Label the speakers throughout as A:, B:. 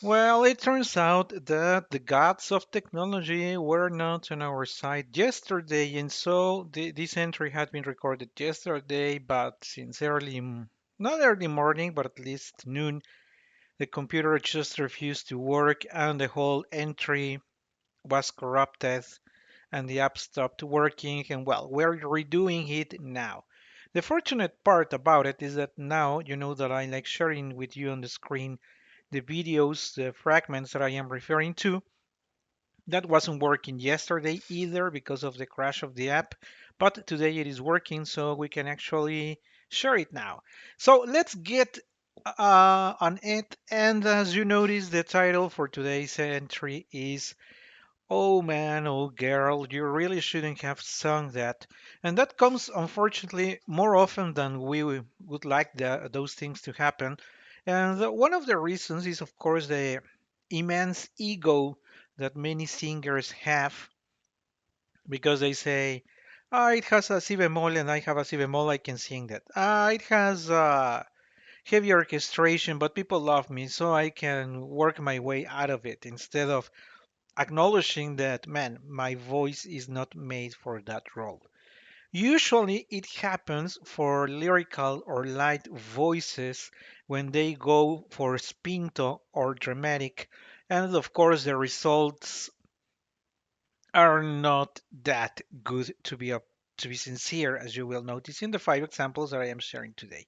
A: Well, it turns out that the gods of technology were not on our side yesterday, and so this entry had been recorded yesterday, but since not early morning, but at least noon, the computer just refused to work, and the whole entry was corrupted, and the app stopped working, and well, we're redoing it now. The fortunate part about it is that now you know that I like sharing with you on the screen the videos, the fragments that I am referring to. That wasn't working yesterday either because of the crash of the app, but today it is working, so we can actually share it now. So let's get on it. And as you notice, the title for today's entry is "Oh man, oh girl, you really shouldn't have sung that." And that comes, unfortunately, more often than we would like those things to happen. And one of the reasons is, of course, the immense ego that many singers have because they say, ah, it has a si bemol and I have a si bemol, I can sing that. Ah, it has heavy orchestration, but people love me, so I can work my way out of it instead of acknowledging that, man, my voice is not made for that role. Usually, it happens for lyrical or light voices when they go for spinto or dramatic, and of course, the results are not that good to be sincere, as you will notice in the five examples that I am sharing today.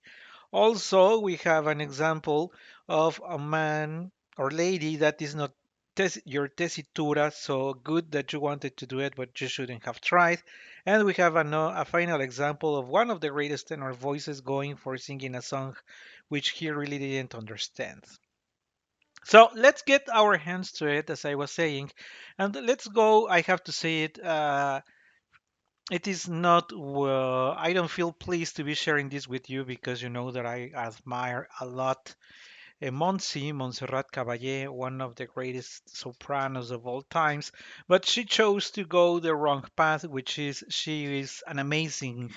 A: Also, we have an example of a man or lady that is not your tesitura, so good that you wanted to do it, but you shouldn't have tried. And we have a final example of one of the greatest tenor voices going for singing a song which he really didn't understand. So let's get our hands to it, as I was saying, and let's go. I have to say it. It is not. I don't feel pleased to be sharing this with you because you know that I admire a lot Montserrat Caballé, one of the greatest sopranos of all times, but she chose to go the wrong path, which is she is an amazing,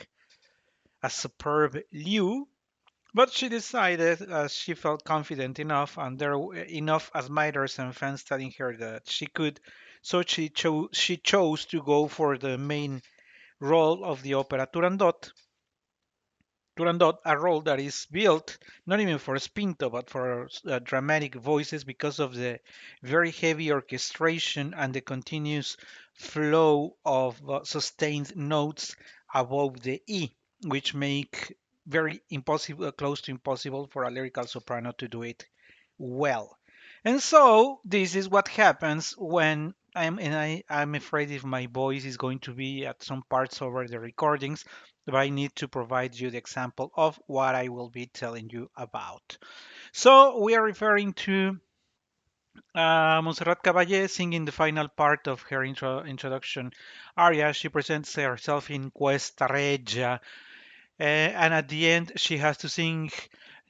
A: a superb liu, but she decided, as she felt confident enough, and there were enough admirers and fans telling her that she could, so she chose to go for the main role of the opera Turandot, a role that is built not even for spinto but for dramatic voices because of the very heavy orchestration and the continuous flow of sustained notes above the E, which make very impossible, close to impossible for a lyrical soprano to do it well. And so this is what happens when I'm afraid if my voice is going to be at some parts over the recordings, but I need to provide you the example of what I will be telling you about. So we are referring to Montserrat Caballé singing the final part of her introduction aria. She presents herself in Cuesta Regia, and at the end she has to sing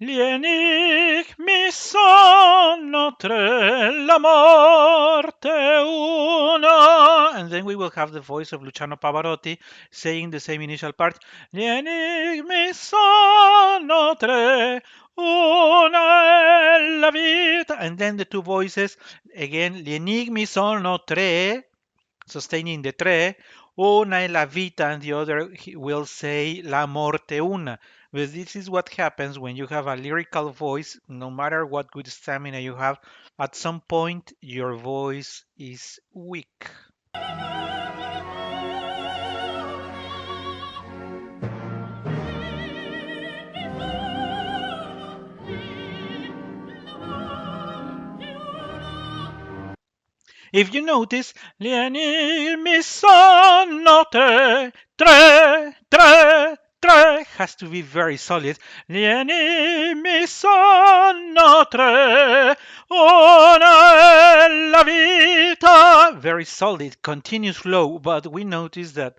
A: Lienig mi sono tre la morte una, and then we will have the voice of Luciano Pavarotti saying the same initial part, Lienig mi sono tre una è la vita, and then the two voices again, Lienig mi sono tre, sustaining the tre, una è la vita, and the other will say la morte una. But this is what happens when you have a lyrical voice, no matter what good stamina you have, at some point your voice is weak. If you notice, Leonil mi sono tre, tre, tre, tre has to be very solid. Leonil mi sono tre, una è la vita. Very solid, continuous low, but we notice that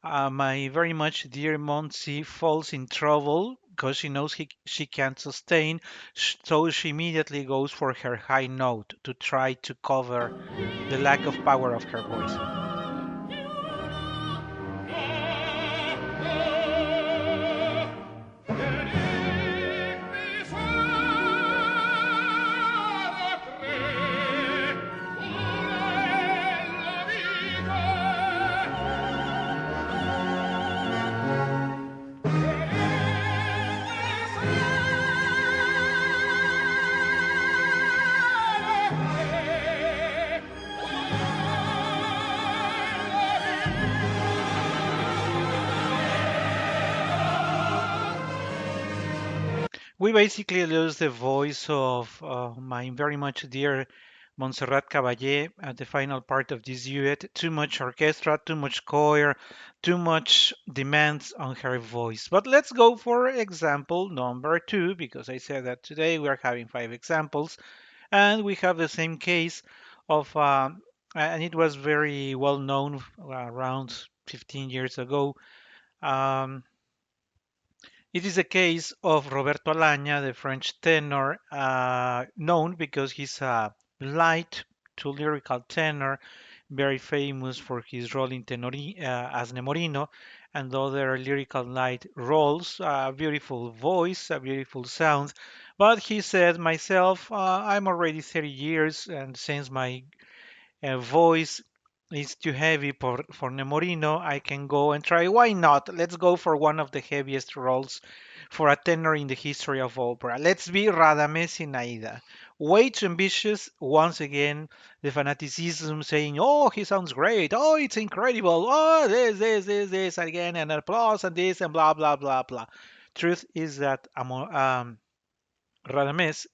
A: my very much dear Monsi falls in trouble because she knows she can't sustain, so she immediately goes for her high note to try to cover the lack of power of her voice. we basically lose the voice of my very much dear Montserrat Caballé at the final part of this duet. Too much orchestra, too much choir, too much demands on her voice. But let's go for example number two, because I said that today we are having five examples, and we have the same case of, and it was very well known around 15 years ago. Um, it is a case of Roberto Alaña, the French tenor, known because he's a light to lyrical tenor, very famous for his role in as Nemorino and other lyrical light roles. A beautiful voice, a beautiful sound. But he said, myself, I'm already 30 years, and since my voice is too heavy for Nemorino, I can go and try. Why not? Let's go for one of the heaviest roles for a tenor in the history of opera. Let's be Radames in Aida. Way too ambitious. Once again, the fanaticism saying, oh, he sounds great. Oh, it's incredible. Oh, this, again, and applause and this, and blah, blah, blah, blah. Truth is that Radames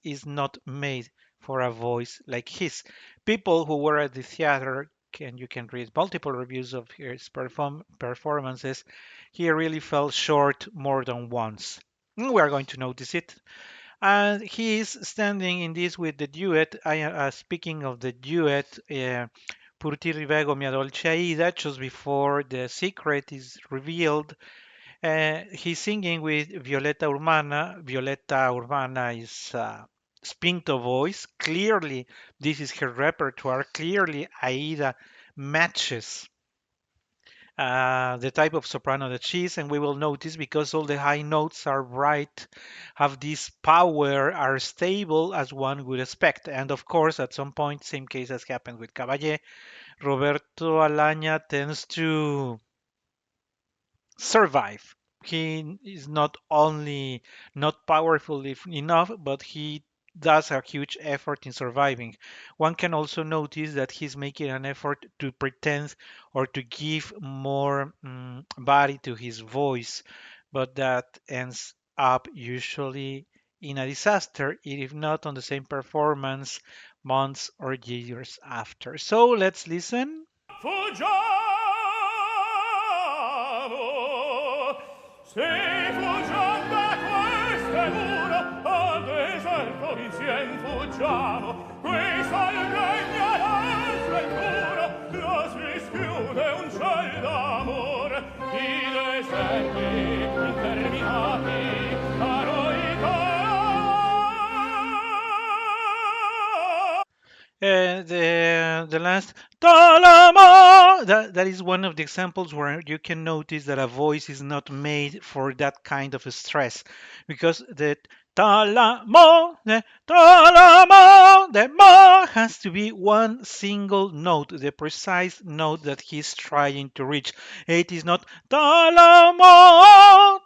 A: is not made for a voice like his. People who were at the theater, you can read multiple reviews of his performances. He really fell short more than once. We are going to notice it. And he is standing in this with the duet. Speaking of the duet, Pur ti rivego mia dolce Aida, just before the secret is revealed, he's singing with Violetta Urbana. Violetta Urbana is spinto voice. Clearly, this is her repertoire. Clearly, Aida matches the type of soprano that she is, and we will notice because all the high notes are right, have this power, are stable as one would expect. And of course, at some point, same case as happened with Caballé, Roberto Alaña tends to survive. He is not only not powerful enough, but he does a huge effort in surviving. One can also notice that he's making an effort to pretend or to give more body to his voice, but that ends up usually in a disaster, if not on the same performance months or years after. So let's listen.
B: Fuggiamo, se fuggiam da queste mura, al deserto insieme fuggiamo, qui s'allegna la sventura, la si schiude un ciel d'amore, i deserti interminati, a noi
A: The last Talamo, that is one of the examples where you can notice that a voice is not made for that kind of stress, because the mo has to be one single note, the precise note that he's trying to reach. It is not talamo,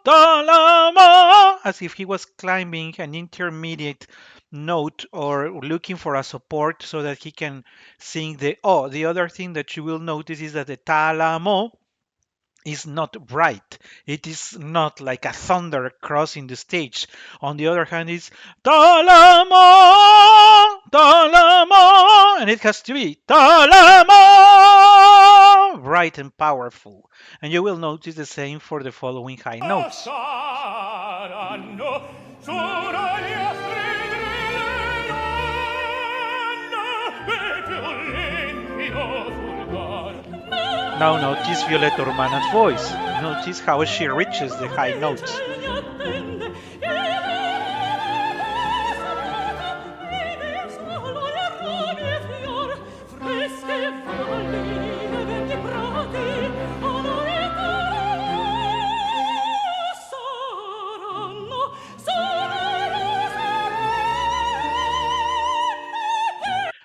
A: as if he was climbing an intermediate note or looking for a support so that he can sing the oh. The other thing that you will notice is that the talamo is not bright. It is not like a thunder crossing the stage. On the other hand, it's talamo, talamo, and it has to be talamo, bright and powerful. And you will notice the same for the following high notes.
B: saranno sono gli astri grideranno e più limpido fulgor.
A: Now notice Violetta Romana's voice. Notice how she reaches the high notes.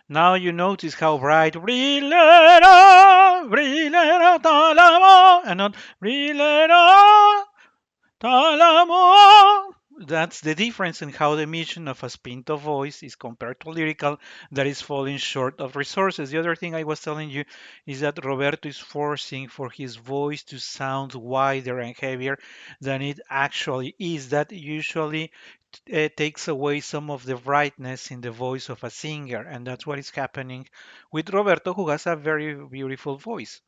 A: Now you notice how bright brillera, brillera talamo, and not brillera talamo. That's the difference in how the mission of a spinto voice is compared to lyrical that is falling short of resources. The other thing I was telling you is that Roberto is forcing for his voice to sound wider and heavier than it actually is. That usually takes away some of the brightness in the voice of a singer, and that's what is happening with Roberto, who has a very beautiful voice.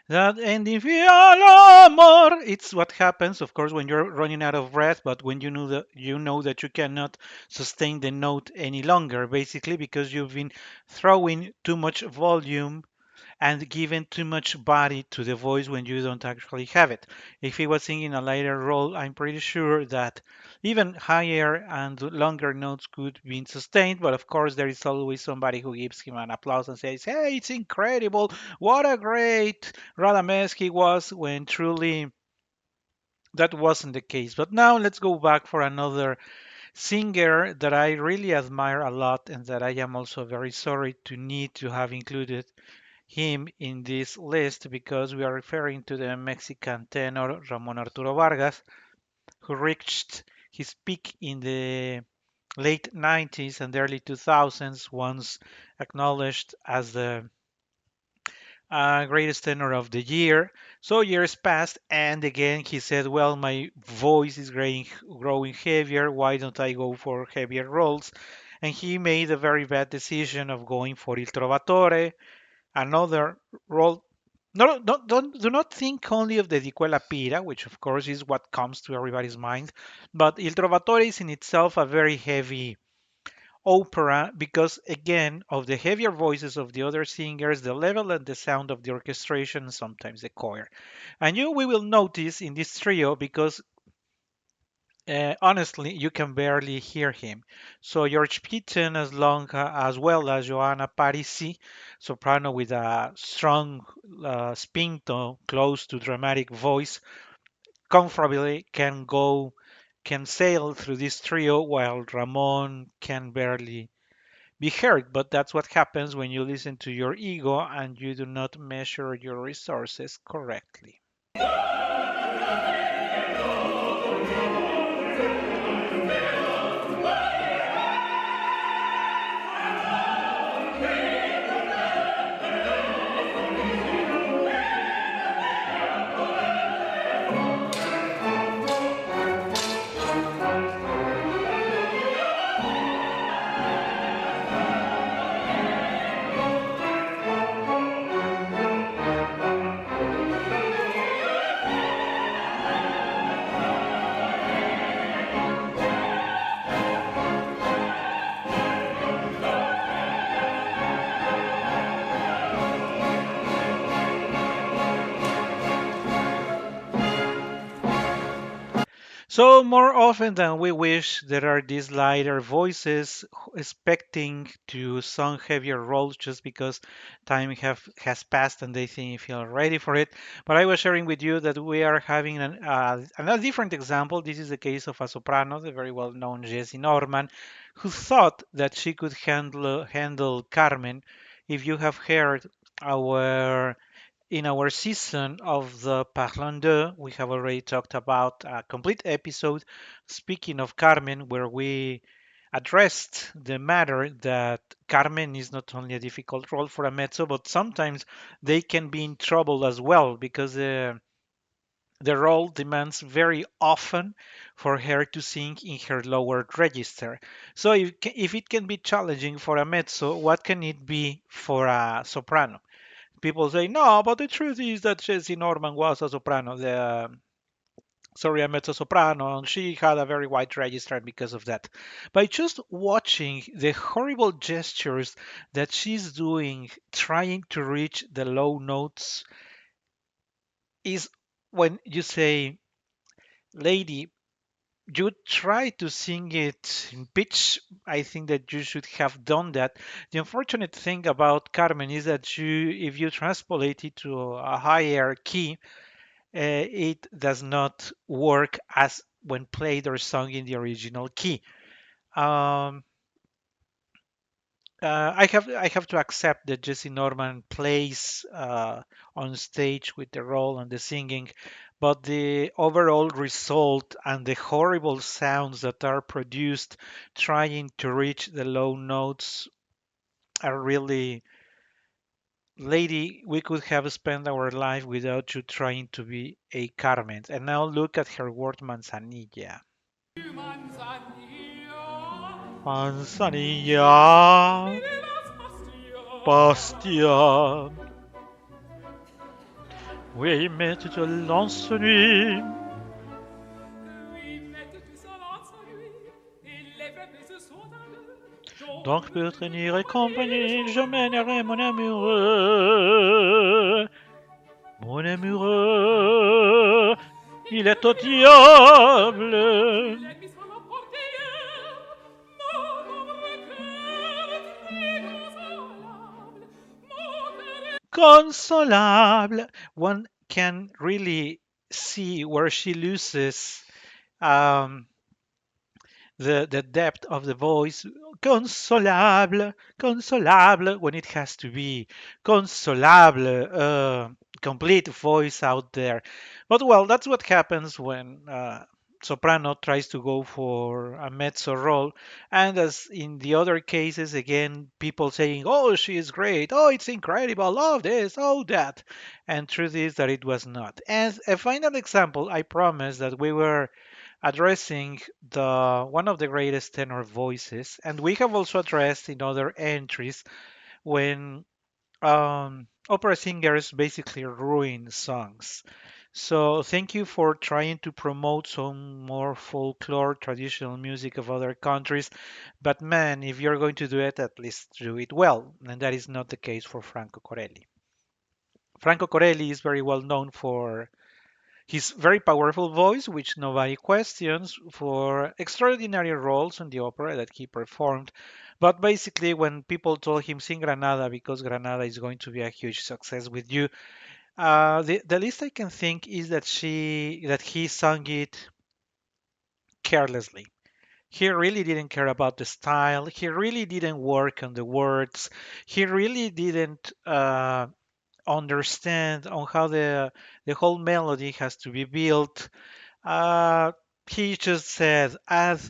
A: That ending feel amor. It's what happens, of course, when you're running out of breath, but when you know that you cannot sustain the note any longer, basically because you've been throwing too much volume and giving too much body to the voice when you don't actually have it. If he was singing a lighter role, I'm pretty sure that even higher and longer notes could be sustained, but of course there is always somebody who gives him an applause and says, "Hey, it's incredible! What a great Radames he was!" When truly that wasn't the case. But now let's go back for another singer that I really admire a lot and that I am also very sorry to need to have included him in this list because we are referring to the Mexican tenor Ramon Arturo Vargas, who reached his peak in the late 90s and early 2000s, once acknowledged as the greatest tenor of the year. So years passed, and again he said, "Well, my voice is growing heavier. Why don't I go for heavier roles?" And he made a very bad decision of going for Il Trovatore, another role. No, do not think only of the Di Quella Pira, which of course is what comes to everybody's mind, but Il Trovatore is in itself a very heavy opera because, again, of the heavier voices of the other singers, the level and the sound of the orchestration, sometimes the choir. And we will notice in this trio because honestly, you can barely hear him. So George Pitten, as well as Joanna Parisi, soprano with a strong spinto, close to dramatic voice, comfortably can sail through this trio, while Ramon can barely be heard. But that's what happens when you listen to your ego and you do not measure your resources correctly. So more often than we wish, there are these lighter voices expecting to sing heavier roles just because has passed and they think feel ready for it. But I was sharing with you that we are having another different example. This is the case of a soprano, the very well-known Jessie Norman, who thought that she could handle Carmen. If you have heard our in our season of the Parlant d'eux, we have already talked about a complete episode speaking of Carmen, where we addressed the matter that Carmen is not only a difficult role for a mezzo, but sometimes they can be in trouble as well because the role demands very often for her to sing in her lower register. So if it can be challenging for a mezzo, what can it be for a soprano? People say no, but the truth is that Jessie Norman was a soprano. Sorry, a mezzo soprano, and she had a very wide register because of that. By just watching the horrible gestures that she's doing, trying to reach the low notes, is when you say, "Lady, you try to sing it in pitch." I think that you should have done that. The unfortunate thing about Carmen is that if you transpolate it to a higher key, it does not work as when played or sung in the original key. Um, I have to accept that Jesse Norman plays on stage with the role and the singing, but the overall result and the horrible sounds that are produced trying to reach the low notes are really, lady, we could have spent our life without you trying to be a Carmen. And now look at her word manzanilla. Manzanilla, Bastia, oui, mais toute lance nuit. Donc pour tenir et compagnie, je mènerai mon amoureux. Mon amoureux, il est au diable. Consolable. One can really see where she loses um, the depth of the voice. Consolable, consolable, when it has to be consolable, complete voice out there. But well, that's what happens when soprano tries to go for a mezzo role. And as in the other cases, again, people saying, oh, she is great, oh, it's incredible, oh, this, oh, that. And truth is that it was not. As a final example, I promise that we were addressing the one of the greatest tenor voices, and we have also addressed in other entries when opera singers basically ruin songs. So thank you for trying to promote some more folklore, traditional music of other countries. But man, if you're going to do it, at least do it well. And that is not the case for Franco Corelli. Franco Corelli is very well known for his very powerful voice, which nobody questions, for extraordinary roles in the opera that he performed. But basically, when people told him sing Granada because Granada is going to be a huge success with you, the least I can think is that he sung it carelessly. He really didn't care about the style. He really didn't work on the words. He really didn't understand on how the whole melody has to be built. Uh, he just said add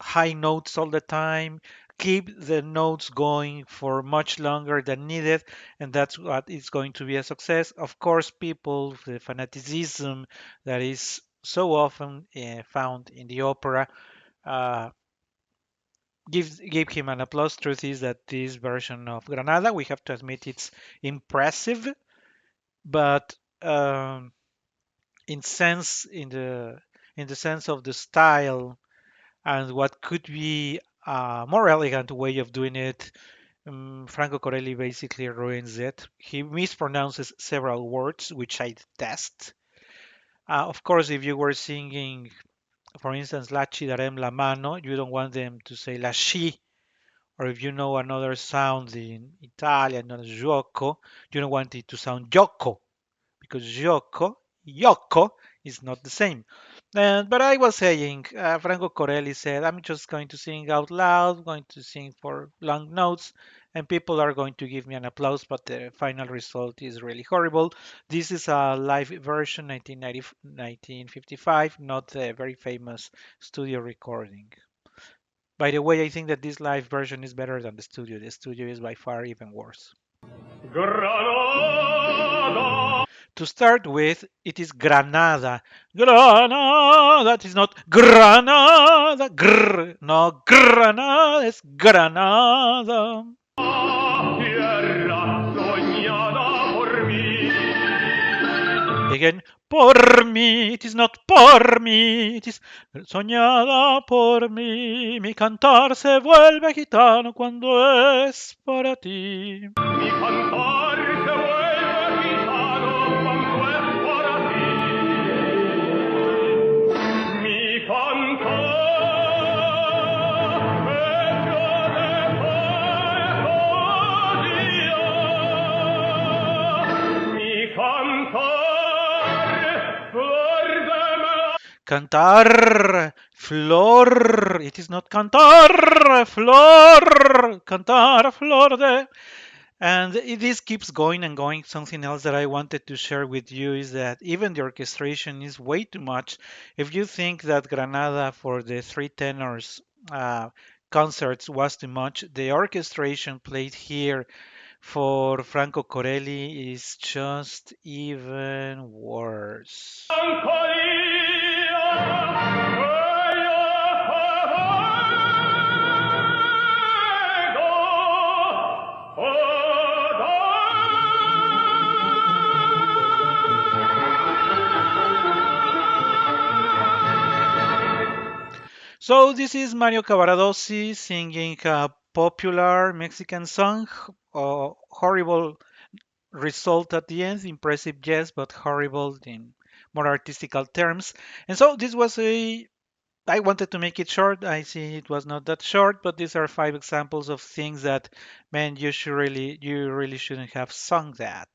A: high notes all the time, keep the notes going for much longer than needed, and that's what is going to be a success. Of course, people, the fanaticism that is so often found in the opera, uh, gave him an applause. Truth is that this version of Granada, we have to admit, it's impressive, but in the sense of the style and what could be a more elegant way of doing it, Franco Corelli basically ruins it. He mispronounces several words, which I detest. Of course, if you were singing, for instance, La ci darem la mano, you don't want them to say la sci, or if you know another sound in Italian, not gioco, you don't want it to sound gioco, because Yoko is not the same. But I was saying, Franco Corelli said, I'm just going to sing out loud, going to sing for long notes, and people are going to give me an applause, but the final result is really horrible. This is a live version, 1955, not a very famous studio recording. By the way, I think that this live version is better than the studio. The studio is by far even worse.
B: Granada.
A: To start with, it is Granada. Granada. It is not Granada. No, Granada. It's Granada.
B: Tierra soñada por mí.
A: Again, por mí. It is not por mí. It is soñada por mí. Mi cantar se vuelve gitano cuando es para ti.
B: Mi cantar se vuelve gitano cuando es para ti. Mi cantar hecho de poesía. Mi cantar flor de
A: Cantar, flor. It is not cantar, flor. Cantar, flor de. And this keeps going and going. Something else that I wanted to share with you is that even the orchestration is way too much. If you think that Granada for the three tenors uh, concerts was too much, the orchestration played here for Franco Corelli is just even worse. So this is Mario Cavaradossi singing a popular Mexican song. Horrible result at the end. Impressive, yes, but horrible in more artistical terms. And so this was a. I wanted to make it short. I see it was not that short, but these are five examples of things that, man, you really shouldn't have sung that.